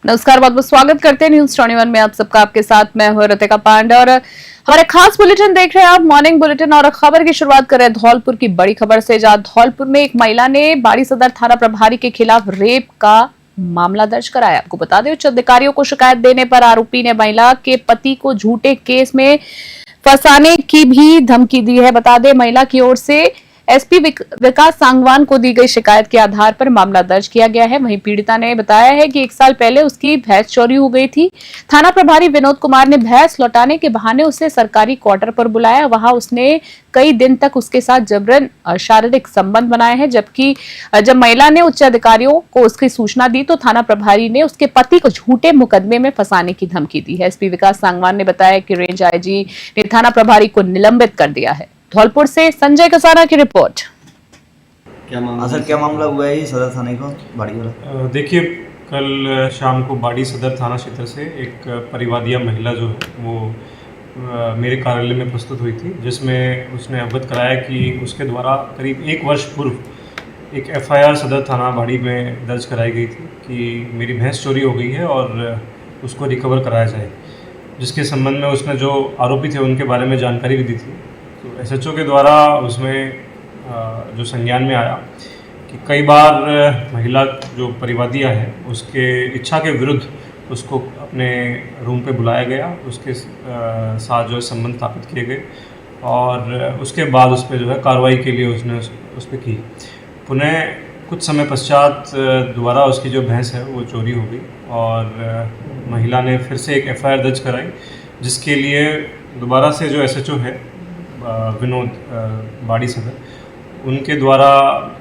नमस्कार, बहुत बहुत स्वागत करते हैं न्यूज 21 में आप सबका। आपके साथ मैं हूं ऋतिका पांडे और हमारे खास बुलेटिन देख रहे हैं आप, मॉर्निंग बुलेटिन। और खबर की शुरुआत कर रहे हैं धौलपुर की बड़ी खबर से, जहां धौलपुर में एक महिला ने बाड़ी सदर थाना प्रभारी के खिलाफ रेप का मामला दर्ज कराया। आपको बता दें, उच्च अधिकारियों को शिकायत देने पर आरोपी ने महिला के पति को झूठे केस में फंसाने की भी धमकी दी है। बता दें, महिला की ओर से एसपी विकास सांगवान को दी गई शिकायत के आधार पर मामला दर्ज किया गया है। वहीं पीड़िता ने बताया है कि 1 साल पहले उसकी भैंस चोरी हो गई थी। थाना प्रभारी विनोद कुमार ने भैंस लौटाने के बहाने उसे सरकारी क्वार्टर पर बुलाया। वहां उसने कई दिन तक उसके साथ जबरन शारीरिक संबंध बनाए हैं। जबकि जब महिला ने उच्च अधिकारियों को उसकी सूचना दी तो थाना प्रभारी ने उसके पति को झूठे मुकदमे में फंसाने की धमकी दी है। एसपी विकास सांगवान ने बताया कि रेंज आईजी ने थाना प्रभारी को निलंबित कर दिया है। धौलपुर से संजय कसाना की रिपोर्ट। क्या मामला हुआ है सदर थाने को बाड़ी वाला? देखिए, कल शाम को बाड़ी सदर थाना क्षेत्र से एक परिवादिया महिला जो है वो मेरे कार्यालय में प्रस्तुत हुई थी, जिसमें उसने अवगत कराया कि उसके द्वारा करीब 1 वर्ष पूर्व एक एफआईआर सदर थाना बाड़ी में दर्ज कराई गई थी कि मेरी भैंस चोरी हो गई है और उसको रिकवर कराया जाए। जिसके संबंध में उसने जो आरोपी थे उनके बारे में जानकारी भी दी थी। तो एसएचओ के द्वारा उसमें जो संज्ञान में आया कि कई बार महिला जो परिवादिया है उसके इच्छा के विरुद्ध उसको अपने रूम पे बुलाया गया, उसके साथ जो है संबंध स्थापित किए गए और उसके बाद उस पर जो है कार्रवाई के लिए उसने उस पर की। पुनः कुछ समय पश्चात दोबारा उसकी जो भैंस है वो चोरी हो गई और महिला ने फिर से एक एफआईआर दर्ज कराई, जिसके लिए दोबारा से जो एसएचओ है विनोद बाड़ी सदर, उनके द्वारा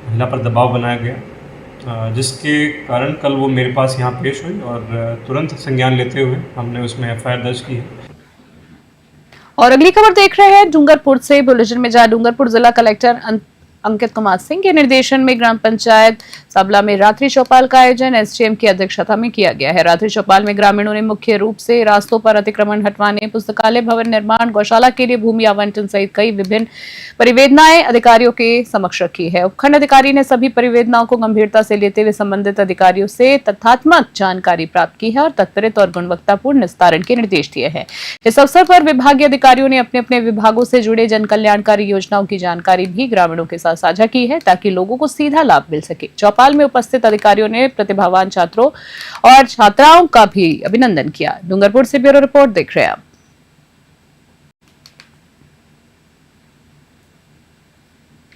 महिला पर दबाव बनाया गया, जिसके कारण कल वो मेरे पास यहाँ पेश हुई और तुरंत संज्ञान लेते हुए हमने उसमें एफआईआर दर्ज की है। और अगली खबर देख रहे हैं डूंगरपुर से बुलेटिन में, जहां डूंगरपुर जिला कलेक्टर अंकित कुमार सिंह के निर्देशन में ग्राम पंचायत सबला में रात्रि चौपाल का आयोजन एसडीएम की अध्यक्षता में किया गया है। रात्रि चौपाल में ग्रामीणों ने मुख्य रूप से रास्तों पर अतिक्रमण हटवाने, पुस्तकालय भवन निर्माण, गौशाला के लिए भूमि आवंटन सहित कई विभिन्न परिवेदनाएं अधिकारियों के समक्ष रखी है। उपखंड अधिकारी ने सभी परिवेदनाओं को गंभीरता से लेते हुए संबंधित अधिकारियों से तथ्यात्मक जानकारी प्राप्त की है और तत्परित और गुणवत्तापूर्ण निस्तारण के निर्देश दिए हैं। इस अवसर पर विभागीय अधिकारियों ने अपने अपने विभागों से जुड़े जन कल्याणकारी योजनाओं की जानकारी भी ग्रामीणों के साथ साझा की है, ताकि लोगों को सीधा लाभ मिल सके। चौपाल में उपस्थित अधिकारियों ने प्रतिभावान छात्रों और छात्राओं का भी अभिनंदन किया। डूंगरपुर से ब्यूरो रिपोर्ट देख रहे हैं आप।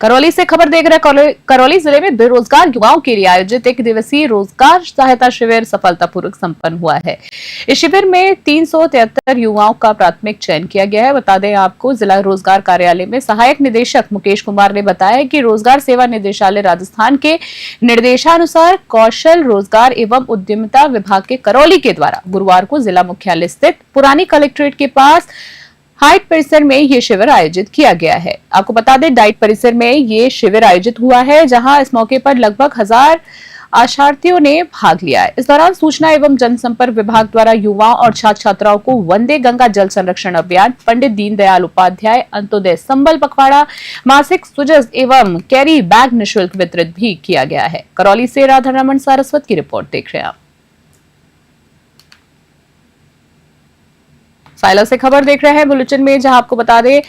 करौली से खबर देख रहे हैं। करौली जिले में बेरोजगार युवाओं के लिए आयोजित 1 दिवसीय रोजगार सहायता शिविर सफलतापूर्वक संपन्न हुआ है। इस शिविर में 373 युवाओं का प्राथमिक चयन किया गया है। बता दें आपको, जिला रोजगार कार्यालय में सहायक निदेशक मुकेश कुमार ने बताया कि रोजगार सेवा निदेशालय राजस्थान के निर्देशानुसार कौशल रोजगार एवं उद्यमिता विभाग के करौली के द्वारा गुरुवार को जिला मुख्यालय स्थित पुरानी कलेक्ट्रेट के पास हाइट परिसर में ये शिविर आयोजित किया गया है। आपको बता दें, डाइट परिसर में ये शिविर आयोजित हुआ है, जहां इस मौके पर लगभग 1000 आशार्थियों ने भाग लिया है। इस दौरान सूचना एवं जनसंपर्क विभाग द्वारा युवाओं और छात्र छात्राओं को वंदे गंगा जल संरक्षण अभियान, पंडित दीनदयाल उपाध्याय अंत्योदय संबल पखवाड़ा, मासिक सुजस एवं कैरी बैग निःशुल्क वितरित भी किया गया है। करौली से राधा रमन सारस्वत की रिपोर्ट देख रहे हैं आप। साइला से खबर देख रहे हैं बुलेटिन में, जहां आपको बता दें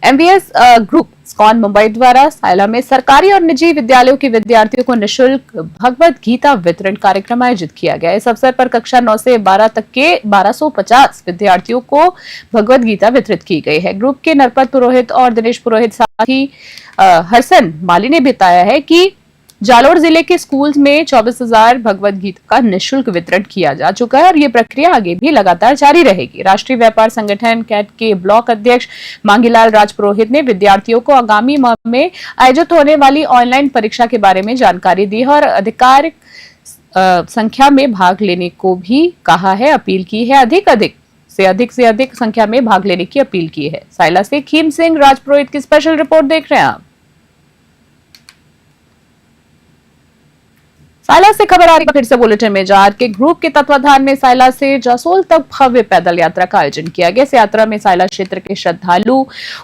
एमवीएस ग्रुप स्कॉन मुंबई द्वारा साइला में सरकारी और निजी विद्यालयों के विद्यार्थियों को निःशुल्क भगवत गीता वितरण कार्यक्रम आयोजित किया गया। इस अवसर पर कक्षा 9 से 12 तक के 1250 विद्यार्थियों को भगवत गीता वितरित की गई है। ग्रुप के नरपत पुरोहित और दिनेश पुरोहित, साथ ही हरसन माली ने बताया है कि जालोर जिले के स्कूल्स में 24,000 भगवत गीता का निःशुल्क वितरण किया जा चुका है और ये प्रक्रिया आगे भी लगातार जारी रहेगी। राष्ट्रीय व्यापार संगठन कैट के ब्लॉक अध्यक्ष मांगीलाल राजपुरोहित ने विद्यार्थियों को आगामी माह में आयोजित होने वाली ऑनलाइन परीक्षा के बारे में जानकारी दी है और अधिक संख्या में भाग लेने को भी कहा है, अपील की है। अधिक से अधिक संख्या में भाग लेने की अपील की है। साइला से खीम सिंह राजपुरोहित की स्पेशल रिपोर्ट देख रहे हैं आप। सायला से खबर आ रही है फिर से बुलेटिन में। जार के ग्रुप के तत्वाधान में सायला से जसोल तक भव्य पैदल यात्रा का आयोजन किया गया। इस यात्रा में सायला क्षेत्र के श्रद्धालु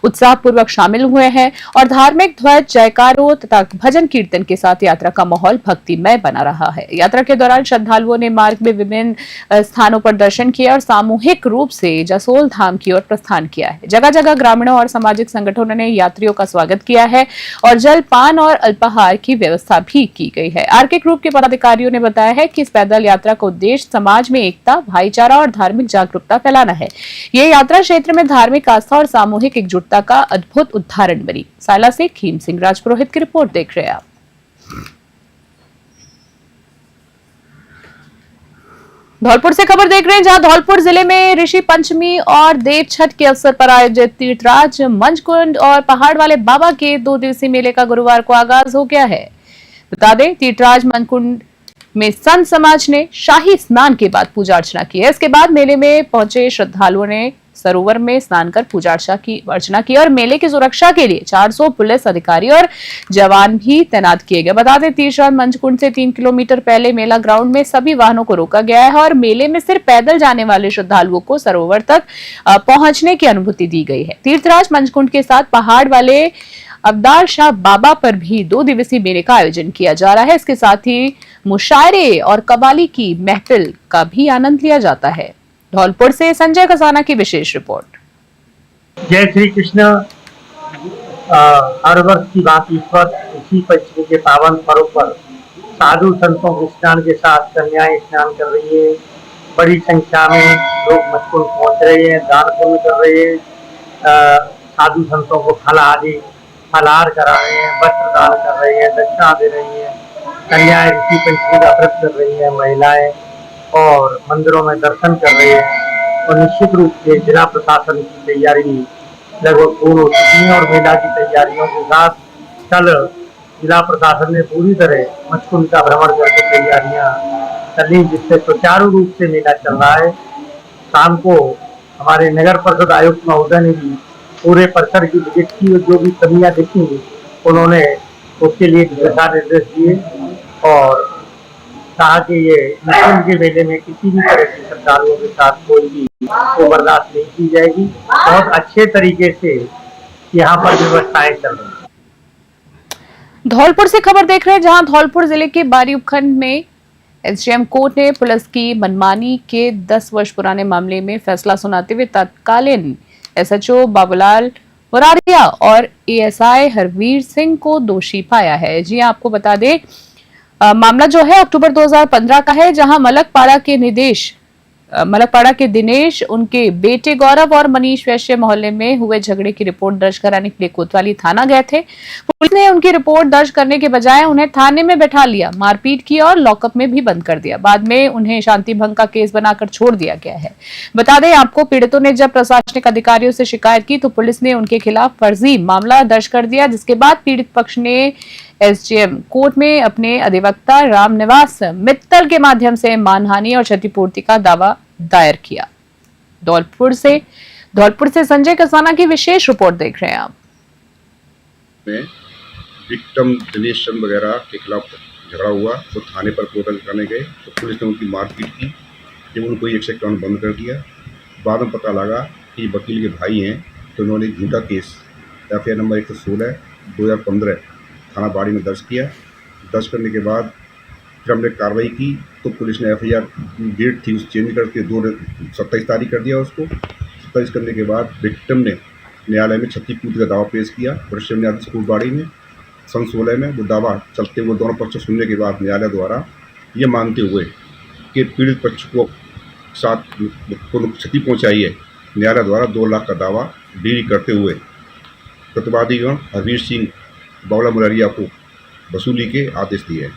उत्साहपूर्वक शामिल हुए हैं और धार्मिक ध्वज, जयकारों तथा भजन कीर्तन के साथ यात्रा का माहौल भक्तिमय बना रहा है। यात्रा के दौरान श्रद्धालुओं ने मार्ग में विभिन्न स्थानों पर दर्शन किया और सामूहिक रूप से जसोल धाम की ओर प्रस्थान किया है। जगह जगह ग्रामीणों और सामाजिक संगठनों ने यात्रियों का स्वागत किया है और जलपान और अल्पाहार की व्यवस्था भी की गई है। आरके ग्रुप के पदाधिकारियों ने बताया है कि इस पैदल यात्रा का उद्देश्य समाज में एकता, भाईचारा और धार्मिक जागरूकता फैलाना है। ये यात्रा क्षेत्र में धार्मिक आस्था और सामूहिक एकजुटता का अद्भुत उदाहरण बनी। सायला से खीम सिंह राजपुरोहित की रिपोर्ट देख रहे हैं आप। धौलपुर से खबर देख रहे हैं, जहां धौलपुर जिले में ऋषि पंचमी और देव छठ के अवसर पर आयोजित तीर्थराज मंचकुंड और पहाड़ वाले बाबा के 2 दिवसीय मेले का गुरुवार को आगाज हो गया है। बता दें, तीर्थराज मंचकुंड में संत समाज ने शाही स्नान के बाद पूजा अर्चना की है। इसके बाद मेले में पहुंचे श्रद्धालुओं ने सरोवर में स्नान कर पूजा अर्चना की और मेले की सुरक्षा के लिए 400 पुलिस अधिकारी और जवान भी तैनात किए गए। बता दें, तीर्थराज मंचकुंड से 3 किलोमीटर पहले मेला ग्राउंड में सभी वाहनों को रोका गया है और मेले में सिर्फ पैदल जाने वाले श्रद्धालुओं को सरोवर तक पहुंचने की अनुमति दी गई है। तीर्थराज मंचकुंड के साथ पहाड़ वाले अवतार शाह बाबा पर भी 2 दिवसीय मेले का आयोजन किया जा रहा है। इसके साथ ही मुशायरे और कवाली की महफिल का भी आनंद लिया जाता है। धौलपुर से संजय कसाना की विशेष रिपोर्ट। जय श्री कृष्ण। हर वर्ष की भांति इस वर्ष ऋषि पंचमी के पावन पर्व पर साधु संतों के स्नान के साथ कन्याएं स्नान कर रही है। बड़ी संख्या में लोग मंचकुंड पहुंच रहे हैं, दान पुण्य कर रहे हैं, साधु संतों को फलाहार करा रहे हैं, वस्त्र दान कर रहे हैं, दक्षिणा दे रही हैं। कन्याएं ऋषि पंचमी का व्रत कर रही हैं, महिलाएं, और मंदिरों में दर्शन कर रहे हैं। और निश्चित रूप से जिला प्रशासन की तैयारी लगभग पूर्ण हो चुकी है और मेला की तैयारियों के साथ कल जिला प्रशासन ने पूरी तरह मंचकुंड का भ्रमण करके तैयारियां कर ली, जिससे सुचारू रूप से मेला चल रहा है। शाम को हमारे नगर परिषद आयुक्त महोदय ने भी पूरे परिसर की विजिट की और जो भी कमियां दिखी उन्होंने उसके लिए दिशा निर्देश दिए और कहा कि ये मंचकुंड के मेले में किसी भी तरह के श्रद्धालुओं के साथ कोई भी को बर्दाश्त नहीं की जाएगी। बहुत अच्छे तरीके से यहाँ पर व्यवस्थाएं चल रही हैं। धौलपुर से खबर देख रहे हैं, जहां धौलपुर जिले के बारी उपखंड में एसडीएम कोर्ट ने पुलिस की मनमानी के 10 वर्ष पुराने मामले में फैसला सुनाते हुए तत्कालीन एसएचओ बाबूलाल मुरारिया और एएसआई हरवीर सिंह को दोषी पाया है। जी आपको बता दें, मामला जो है अक्टूबर 2015 का है, जहां मलकपाड़ा के दिनेश, उनके बेटे गौरव और मनीष वैश्य मोहल्ले में हुए झगड़े की रिपोर्ट दर्ज कराने के लिए कोतवाली थाना गए थे। पुलिस ने उनकी रिपोर्ट दर्ज करने के बजाय उन्हें थाने में बैठा लिया, मारपीट की और लॉकअप में भी बंद कर दिया। बाद में उन्हें शांति भंग का केस बनाकर छोड़ दिया गया है। बता दें आपको, पीड़ितों ने जब प्रशासनिक अधिकारियों से शिकायत की तो पुलिस ने उनके खिलाफ फर्जी मामला दर्ज कर दिया, जिसके बाद पीड़ित पक्ष ने एसडीएम कोर्ट में अपने अधिवक्ता रामनिवास मित्तल के माध्यम से मानहानि और क्षतिपूर्ति का दावा दायर किया। धौलपुर से संजय कसाना की विशेष रिपोर्ट देख रहे हैं आप। विक्टिम दिनेश चंद वगैरह के खिलाफ झगड़ा हुआ तो थाने पर दर्ज करने गए तो पुलिस ने उनकी मारपीट की, जब उनको 151 बंद कर दिया। बाद में पता लगा कि वकील के भाई हैं तो उन्होंने झूठा केस एफआईआर नंबर 116 2015 थाना बाड़ी में दर्ज किया। दर्ज करने के बाद फिर हमने कार्रवाई की तो पुलिस ने एफआईआर डेट थी उस चेंज करके 27 तारीख कर दिया उसको। 27 करने के बाद विक्टिम ने न्यायालय में क्षतिपूर्ति का दावा पेश किया। वरिष्ठ न्यायाधीश कोतवाली में सन 16 में वो दावा चलते हुए दोनों पक्ष सुनने के बाद न्यायालय द्वारा ये मानते हुए कि पीड़ित पक्ष को साथ को क्षति पहुँचाई है, न्यायालय द्वारा 2 लाख का दावा डिग्री करते हुए प्रतिवादीगण हरवीर सिंह बाबूलाल मुरारिया को वसूली के आदेश दिए।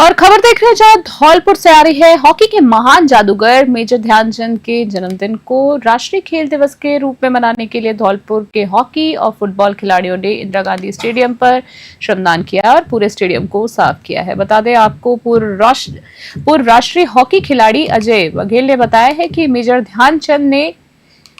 और खबर देख रहे हैं, जहां धौलपुर से आ रही है, हॉकी के महान जादूगर मेजर ध्यानचंद के जन्मदिन को राष्ट्रीय खेल दिवस के रूप में मनाने के लिए धौलपुर के हॉकी और फुटबॉल खिलाड़ियों ने इंदिरा गांधी स्टेडियम पर श्रमदान किया और पूरे स्टेडियम को साफ किया है। बता दें आपको, पूर्व राष्ट्रीय हॉकी खिलाड़ी अजय बघेल ने बताया है कि मेजर ध्यानचंद ने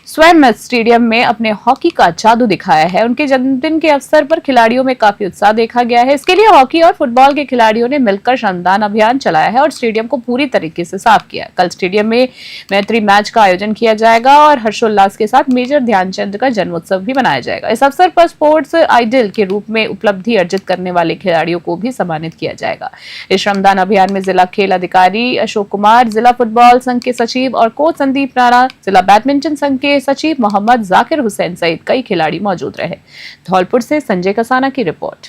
स्वयं स्टेडियम में अपने हॉकी का जादू दिखाया है। उनके जन्मदिन के अवसर पर खिलाड़ियों में काफी उत्साह देखा गया है। इसके लिए हॉकी और फुटबॉल के खिलाड़ियों ने मिलकर श्रमदान अभियान चलाया है और स्टेडियम को पूरी तरीके से साफ किया। कल स्टेडियम में मैत्री मैच का आयोजन किया जाएगा और हर्षोल्लास के साथ मेजर ध्यानचंद का जन्मोत्सव भी मनाया जाएगा। इस अवसर पर स्पोर्ट्स आइडल के रूप में उपलब्धि अर्जित करने वाले खिलाड़ियों को भी सम्मानित किया जाएगा। इस श्रमदान अभियान में जिला खेल अधिकारी अशोक कुमार, जिला फुटबॉल संघ के सचिव और कोच संदीप राणा, जिला बैडमिंटन संघ के सचिव मोहम्मद जाकिर हुसैन सहित कई खिलाड़ी मौजूद रहे। धौलपुर से संजय कसाना की रिपोर्ट।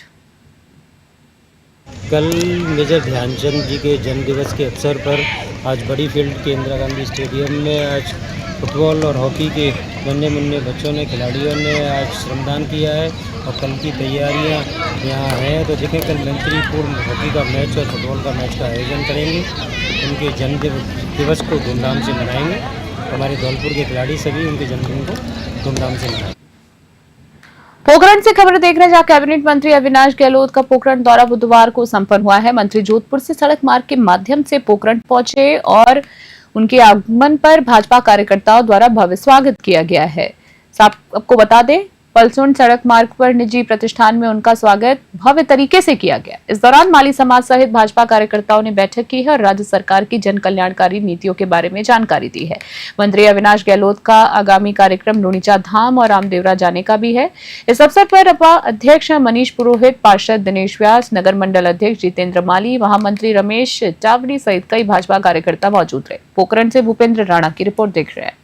कल मेजर ध्यानचंद जी के जन्म दिवस के अवसर पर आज बड़ी फील्ड के इंदिरा गांधी स्टेडियम में आज फुटबॉल और हॉकी के नन्हे मुन्ने बच्चों ने, खिलाड़ियों ने आज श्रमदान किया है और कल की तैयारियां यहाँ हैं। तो देखें, कल मैत्रीपूर्ण हॉकी का मैच और फुटबॉल का मैच का आयोजन करेंगे। उनके जन्म दिवस को धूमधाम से मनाएंगे। हमारे धौलपुर के खिलाड़ी सभी उनके जन्मदिन को धूमधाम से मनाएंगे। पोखरण से खबर देख रहे हैं, जहां कैबिनेट मंत्री अविनाश गहलोत का पोखरण दौरा बुधवार को संपन्न हुआ है। मंत्री जोधपुर से सड़क मार्ग के माध्यम से पोखरण पहुंचे और उनके आगमन पर भाजपा कार्यकर्ताओं द्वारा भव्य स्वागत किया गया है। आपको बता दें, पलसुंड सड़क मार्ग पर निजी प्रतिष्ठान में उनका स्वागत भव्य तरीके से किया गया। इस दौरान माली समाज सहित भाजपा कार्यकर्ताओं ने बैठक की है और राज्य सरकार की जन कल्याणकारी नीतियों के बारे में जानकारी दी है। मंत्री अविनाश गहलोत का आगामी कार्यक्रम लुणिचा धाम और रामदेवरा जाने का भी है। इस अवसर पर अपर अध्यक्ष मनीष पुरोहित, पार्षद दिनेश व्यास, नगर मंडल अध्यक्ष जितेंद्र माली, महामंत्री रमेश टावरी सहित कई भाजपा कार्यकर्ता मौजूद रहे। पोखरण से भूपेंद्र राणा की रिपोर्ट देख रहे हैं।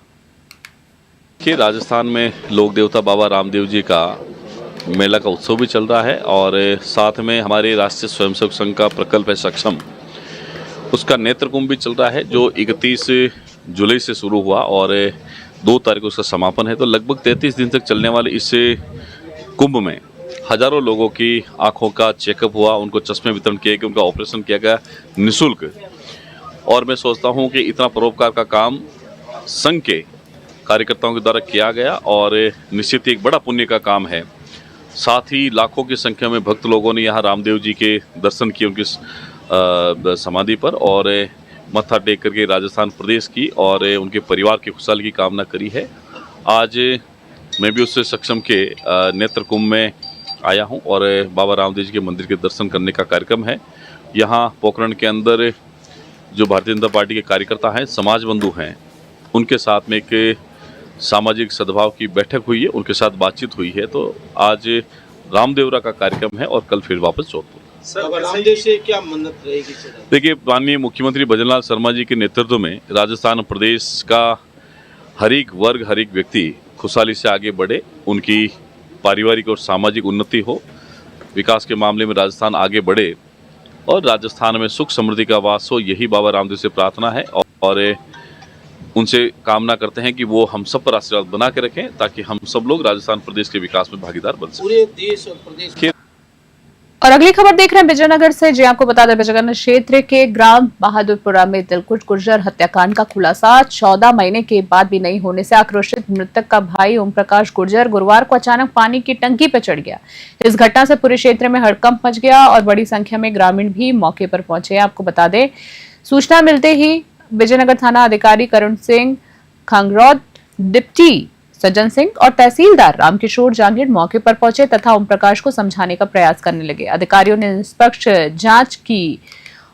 कि राजस्थान में लोक देवता बाबा रामदेव जी का मेला का उत्सव भी चल रहा है और साथ में हमारे राष्ट्रीय स्वयंसेवक संघ का प्रकल्प है सक्षम, उसका नेत्र कुंभ भी चल रहा है जो 31 जुलाई से शुरू हुआ और 2 तारीख को उसका समापन है। तो लगभग 33 दिन तक चलने वाले इस कुंभ में हजारों लोगों की आंखों का चेकअप हुआ, उनको चश्मे वितरण किए गए, उनका ऑपरेशन किया गया निःशुल्क। और मैं सोचता हूँ कि इतना परोपकार का काम संघ के कार्यकर्ताओं के द्वारा किया गया और निश्चित ही एक बड़ा पुण्य का काम है। साथ ही लाखों की संख्या में भक्त लोगों ने यहाँ रामदेव जी के दर्शन किए उनकी समाधि पर और मत्था टेक करके राजस्थान प्रदेश की और उनके परिवार की खुशहाली की कामना करी है। आज मैं भी उससे सक्षम के नेत्र कुंभ में आया हूँ और बाबा रामदेव जी के मंदिर के दर्शन करने का कार्यक्रम है। यहाँ पोखरण के अंदर जो भारतीय जनता पार्टी के कार्यकर्ता हैं, समाज बंधु हैं, उनके साथ में एक सामाजिक सद्भाव की बैठक हुई है, उनके साथ बातचीत हुई है। तो आज रामदेवरा का कार्यक्रम है और कल फिर वापस जोधपुर। सर, रामदेव से क्या मन्नत रहेगी? देखिए, माननीय मुख्यमंत्री भजनलाल शर्मा जी के नेतृत्व में राजस्थान प्रदेश का हर एक वर्ग, हर एक व्यक्ति खुशहाली से आगे बढ़े, उनकी पारिवारिक और सामाजिक उन्नति हो, विकास के मामले में राजस्थान आगे बढ़े और राजस्थान में सुख समृद्धि का वास हो, यही बाबा रामदेव से प्रार्थना है। और उनसे कामना करते हैं कि वो हम सब पर आशीर्वाद बना के रखें ताकि हम सब लोग राजस्थान प्रदेश के विकास में भागीदार बन सकें। पूरे देश और प्रदेश के। और अगली खबर देख रहे हैं विजयनगर से, जी आपको बता दें, विजयनगर क्षेत्र के ग्राम बहादुरपुरा में दिलकुश गुर्जर हत्याकांड का खुलासा 14 महीने के बाद भी नहीं होने से आक्रोशित मृतक का भाई ओम प्रकाश गुर्जर गुरुवार को अचानक पानी की टंकी पर चढ़ गया। इस घटना से पूरे क्षेत्र में हड़कंप मच गया और बड़ी संख्या में ग्रामीण भी मौके पर पहुंचे। आपको बता दें, सूचना मिलते ही विजयनगर थाना अधिकारी करुण सिंह, खंगरौद डिप्टी सज्जन सिंह और तहसीलदार रामकिशोर जांगीर मौके पर पहुंचे तथा ओम प्रकाश को समझाने का प्रयास करने लगे। अधिकारियों ने निष्पक्ष जांच की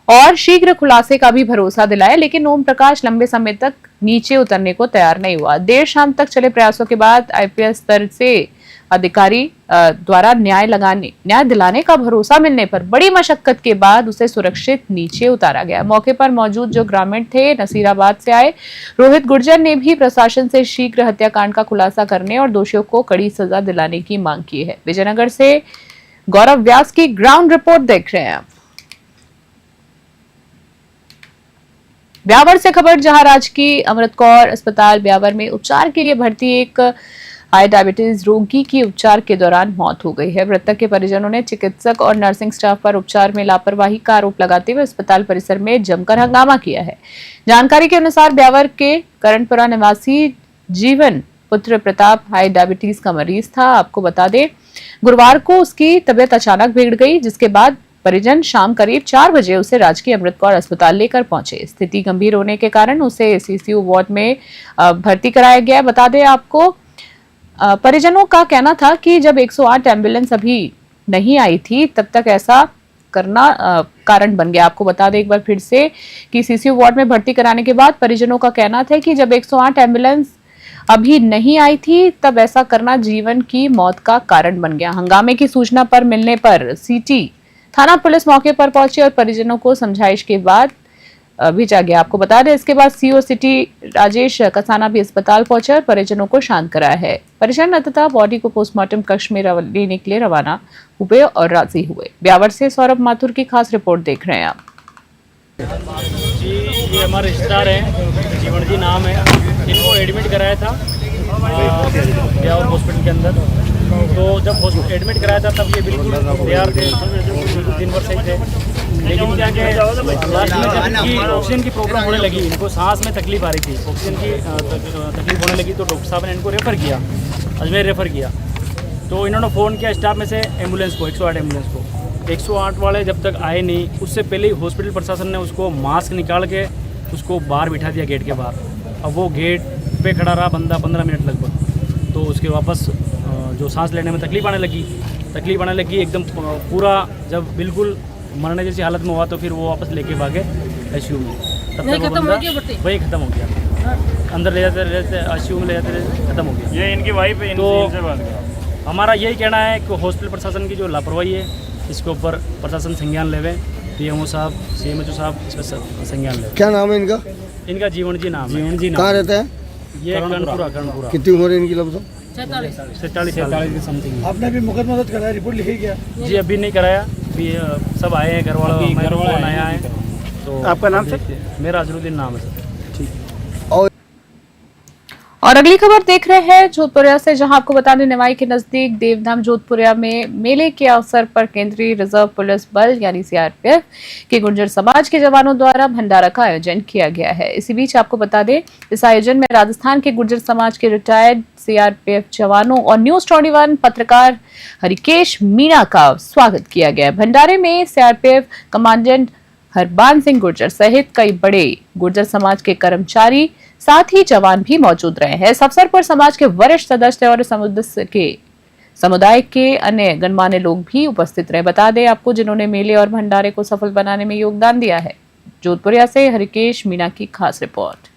और शीघ्र खुलासे का भी भरोसा दिलाया, लेकिन ओम प्रकाश लंबे समय तक नीचे उतरने को तैयार नहीं हुआ। देर शाम तक चले प्रयासों के बाद आईपीएस स्तर से अधिकारी द्वारा न्याय दिलाने का भरोसा मिलने पर बड़ी मशक्कत के बाद उसे सुरक्षित नीचे उतारा गया। मौके पर मौजूद जो ग्रामीण थे नसीराबाद से आए रोहित गुर्जर ने भी प्रशासन से शीघ्र हत्याकांड का खुलासा करने और दोषियों को कड़ी सजा दिलाने की मांग की है। विजयनगर से गौरव व्यास की ग्राउंड रिपोर्ट देख रहे हैं आप। ब्यावर से खबर, जहां राजकीय अमृत कौर अस्पताल ब्यावर में उपचार के लिए भर्ती एक हाई डायबिटीज रोगी की उपचार के दौरान मौत हो गई है। मृतक के परिजनों ने चिकित्सक और नर्सिंग स्टाफ पर उपचार में लापरवाही का आरोप लगाते हुए अस्पताल परिसर में जमकर हंगामा किया है। जानकारी के अनुसार ब्यावर के करणपुरा निवासी जीवन पुत्र प्रताप हाई डायबिटीज का मरीज था। आपको बता दें, गुरुवार को उसकी तबीयत अचानक बिगड़ गई, जिसके बाद परिजन शाम करीब 4 बजे उसे राजकीय अमृत कौर अस्पताल लेकर पहुंचे। स्थिति गंभीर होने के कारण उसे सीसीयू वार्ड में भर्ती कराया गया। बता दें आपको, परिजनों का कहना था कि जब 108 एम्बुलेंस अभी नहीं आई थी तब तक ऐसा करना कारण बन गया। आपको बता दें एक बार फिर से कि सीसीयू वार्ड में भर्ती कराने के बाद परिजनों का कहना था कि जब 108 एम्बुलेंस अभी नहीं आई थी तब ऐसा करना जीवन की मौत का कारण बन गया। हंगामे की सूचना पर मिलने पर सिटी थाना पुलिस मौके पर पहुंची और परिजनों को समझाइश के बाद भेजा गया। आपको बता दें इसके बाद सीओ सिटी राजेश कसाना भी अस्पताल पहुंचे और परिजनों को शांत कराया है। परिजन अंततः बॉडी को पोस्टमार्टम कक्ष में लेने के लिए रवाना हुए और राजी हुए। ब्यावर से सौरभ माथुर की खास रिपोर्ट देख रहे हैं आप। जी, ये हमारे रिश्तेदार हैं, जीवन जी नाम है। इनको एडमिट कराया था ब्यावर हॉस्पिटल के अंदर। तो जब एडमिट कराया था तब ये बिल्कुल तैयार थे, दिन भर सही थे। लेकिन क्या कि लास्ट में जब इनकी ऑक्सीजन की प्रॉब्लम होने लगी, इनको सांस में तकलीफ आ रही थी, ऑक्सीजन की तकलीफ होने लगी, तो डॉक्टर साहब ने इनको रेफ़र किया, अजमेर रेफ़र किया। तो इन्होंने फ़ोन किया स्टाफ में से एम्बुलेंस को, 108 एम्बुलेंस को। 108 वाले जब तक आए नहीं, उससे पहले ही हॉस्पिटल प्रशासन ने उसको मास्क निकाल के उसको बाहर बिठा दिया गेट के बाहर। अब वो गेट पे खड़ा रहा बंदा 15 मिनट लगभग। तो उसके वापस जो सांस लेने में तकलीफ आने लगी एकदम पूरा, जब बिल्कुल मरने जैसी हालत में हुआ तो फिर वो वापस लेके भागे आईसीयू में। तब तक वो बंदा वही ख़त्म हो गया, अंदर ले जाते आईसीयू में ले जाते ख़त्म हो गया। ये इनकी वाइफ है। तो हमारा यही कहना है कि हॉस्पिटल प्रशासन की जो लापरवाही है इसके ऊपर प्रशासन संज्ञान लेवे, पीएमओ साहब, सीएमएचओ साहब इस पर संज्ञान लेवे। क्या नाम है इनका? इनका जीवन जी नाम है। कहाँ रहते हैं? ये कर्णपुरा। कितनी उम्र है इनकी लगभग? 46 साल की समथिंग। आपने भी मुकदमा दर्ज कराया, रिपोर्ट लिखी क्या? जी अभी नहीं कराया, अभी सब आए हैं, घर वालों नया आए। तो आपका नाम सर? मेरा अजरुद्दीन नाम है सर। और अगली खबर देख रहे हैं जोधपुरिया से, जहां आपको बता दें निवाई के नजदीक देवधाम जोधपुरिया में मेले के अवसर पर केंद्रीय रिजर्व पुलिस बल यानी सीआरपीएफ के गुर्जर समाज के जवानों द्वारा भंडारा का आयोजन किया गया है। इसी बीच आपको बता दें इस आयोजन में राजस्थान के गुर्जर समाज के रिटायर्ड सीआरपीएफ जवानों और न्यूज 21 पत्रकार हरिकेश मीणा का स्वागत किया गया। भंडारे में सीआरपीएफ कमांडेंट हरबान सिंह गुर्जर सहित कई बड़े गुर्जर समाज के कर्मचारी साथ ही जवान भी मौजूद रहे हैं। इस अवसर पर समाज के वरिष्ठ सदस्य और समुदाय के अन्य गणमान्य लोग भी उपस्थित रहे। बता दें आपको जिन्होंने मेले और भंडारे को सफल बनाने में योगदान दिया है। जोधपुरिया से हरिकेश मीणा की खास रिपोर्ट।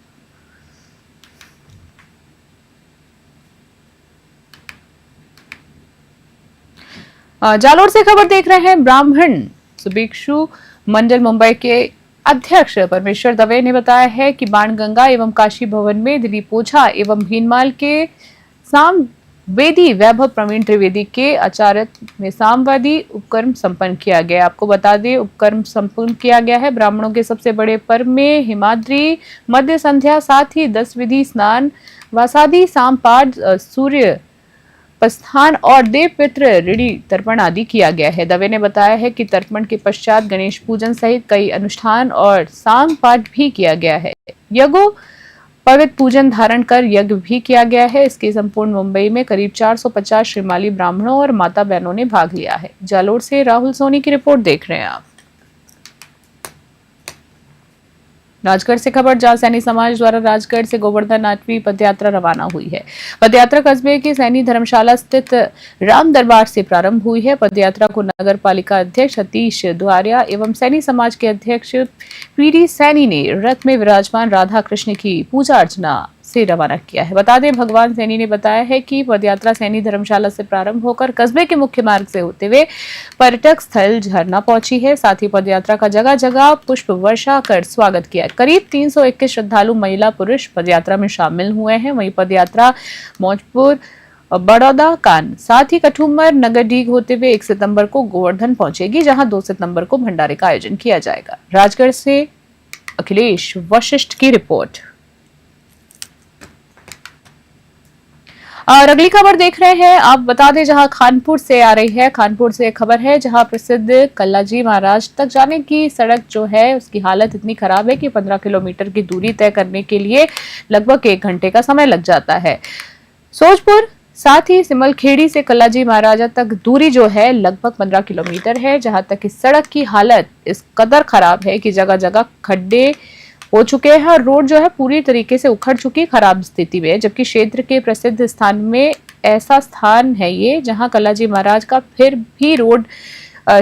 जालोर से खबर देख रहे हैं। ब्राह्मण सुभिक्षु मंडल मुंबई के अध्यक्ष परमेश्वर दवे ने बताया है कि बाणगंगा एवं काशी भवन में दिलीप ओझा एवं भीनमाल के सामवेदी वैभव प्रवीण त्रिवेदी के आचार्य में सामवादी उपकर्म संपन्न किया गया। आपको बता दें उपकर्म संपन्न किया गया है। ब्राह्मणों के सबसे बड़े पर्व में हिमाद्री मध्य संध्या साथ ही 10 विधि स्नान वासादि सामपाठ सूर्य प्रस्थान और देव पितृ ऋणी तर्पण आदि किया गया है। दवे ने बताया है कि तर्पण के पश्चात गणेश पूजन सहित कई अनुष्ठान और सांग पाठ भी किया गया है। यज्ञों पवित्र पूजन धारण कर यज्ञ भी किया गया है। इसके संपूर्ण मुंबई में करीब 450 श्रीमाली ब्राह्मणों और माता बहनों ने भाग लिया है। जालोर से राहुल सोनी की रिपोर्ट देख रहे हैं आप। राजगढ़ से खबर, जहां सैनी समाज द्वारा राजगढ़ से गोवर्धन 8वीं पदयात्रा रवाना हुई है। पदयात्रा कस्बे की सैनी धर्मशाला स्थित राम दरबार से प्रारंभ हुई है। पदयात्रा को नगर पालिका अध्यक्ष सतीश द्वारिया एवं सैनी समाज के अध्यक्ष पीडी सैनी ने रथ में विराजमान राधा कृष्ण की पूजा अर्चना से रवाना किया है। बता दें भगवान सैनी ने बताया है कि पदयात्रा सैनी धर्मशाला से प्रारंभ होकर कस्बे के मुख्य मार्ग से होते हुए पर्यटक स्थल झरना पहुंची है। साथ ही पदयात्रा का जगह जगह पुष्प वर्षा कर स्वागत किया। करीब 321 श्रद्धालु महिला पुरुष पदयात्रा में शामिल हुए हैं। वहीं पदयात्रा मौजपुर बड़ौदा कान साथ ही कठुमर नगरडीग होते हुए 1 सितंबर को गोवर्धन पहुंचेगी, जहां 2 सितंबर को भंडारे का आयोजन किया जाएगा। राजगढ़ से अखिलेश वशिष्ठ की रिपोर्ट। और अगली खबर देख रहे हैं आप, बता दें जहां खानपुर से आ रही है। खानपुर से खबर है जहां प्रसिद्ध कल्लाजी महाराज तक जाने की सड़क जो है उसकी हालत इतनी खराब है कि 15 किलोमीटर की दूरी तय करने के लिए लगभग 1 घंटे का समय लग जाता है। सोजपुर साथ ही सिमलखेड़ी से कल्लाजी महाराजा तक दूरी जो है लगभग 15 किलोमीटर है, जहां तक इस सड़क की हालत इस कदर खराब है कि जगह जगह खड्डे हो चुके हैं और रोड जो है पूरी तरीके से उखड़ चुकी खराब स्थिति में है। जबकि क्षेत्र के प्रसिद्ध स्थान में ऐसा स्थान है ये जहां कल्लाजी महाराज का फिर भी रोड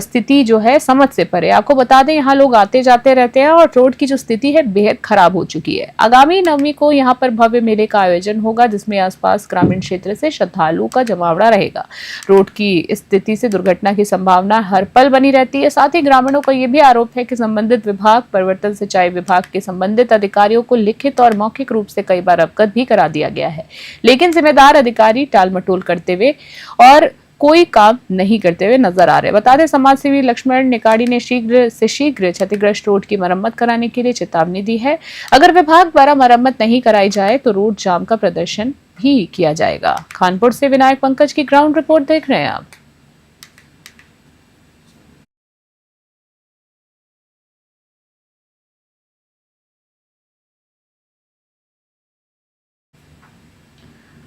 स्थिति जो है समझ से परे। आपको बता दें यहाँ लोग आते जाते रहते हैं और रोड की जो स्थिति है बेहद खराब हो चुकी है। आगामी नवमी को यहाँ पर भव्य मेले का आयोजन होगा, जिसमें आसपास ग्रामीण क्षेत्र से श्रद्धालुओं का जमावड़ा रहेगा। रोड की स्थिति से दुर्घटना की संभावना हर पल बनी रहती है। साथ ही ग्रामीणों का ये भी आरोप है कि संबंधित विभाग परिवर्तन सिंचाई विभाग के संबंधित अधिकारियों को लिखित और मौखिक रूप से कई बार अवगत भी करा दिया गया है, लेकिन जिम्मेदार अधिकारी टाल मटोल करते हुए और कोई काम नहीं करते हुए नजर आ रहे। बता दें समाज सेवी लक्ष्मण निकाड़ी ने शीघ्र से शीघ्र क्षतिग्रस्त रोड की मरम्मत कराने के लिए चेतावनी दी है। अगर विभाग द्वारा मरम्मत नहीं कराई जाए तो रोड जाम का प्रदर्शन भी किया जाएगा। कानपुर से विनायक पंकज की ग्राउंड रिपोर्ट देख रहे हैं आप।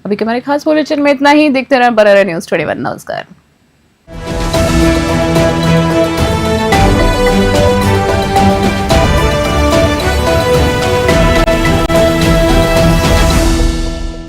अभी के हमारे खास बुलेटिन में इतना ही। देखते रहें बरारा न्यूज़ 21। नमस्कार।